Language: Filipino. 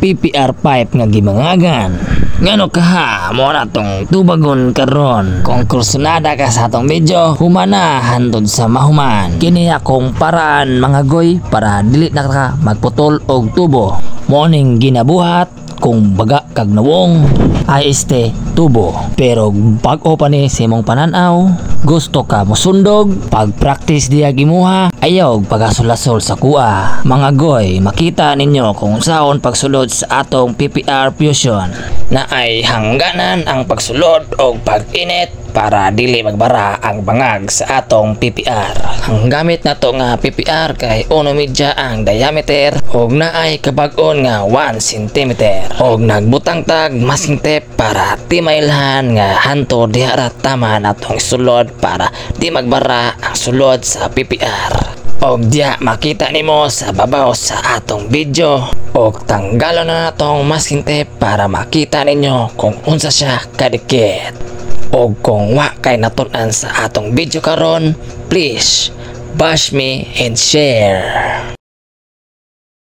PPR pipe nga gimangagan. Ngano kaha mo na tong tubagon karon. Kung kursunada ka sa atong video, humana hantod sa mahuman. Kini akong paraan mga goy para dili na ka magputol og tubo. Morning ginabuhat kung baga kag nawong ay tubo. Pero bag-o pa ni sa imong pananaw, gusto ka mosundog, pag-practice diya gimuha, ayaw pagasul-lasol sa kuha. Mga goy, makita ninyo kung saon pagsulod sa atong PPR fusion na ay hangganan ang pagsulod o pag-init para dili magbara ang bangag sa atong PPR. Ang gamit na to nga PPR kay 1 media ang diameter og naay kabag-on nga 1 cm og nagbutang tag masking tape para timailhan nga hanto diha tama natong sulod para di magbara ang sulod sa PPR. Og diya makita nimo sa babaw sa atong video og tanggalon na natong masking tape para makita ninyo kung unsa siya kadikit. O kung wa kay natun-an sa atong video karon, please bash me and share.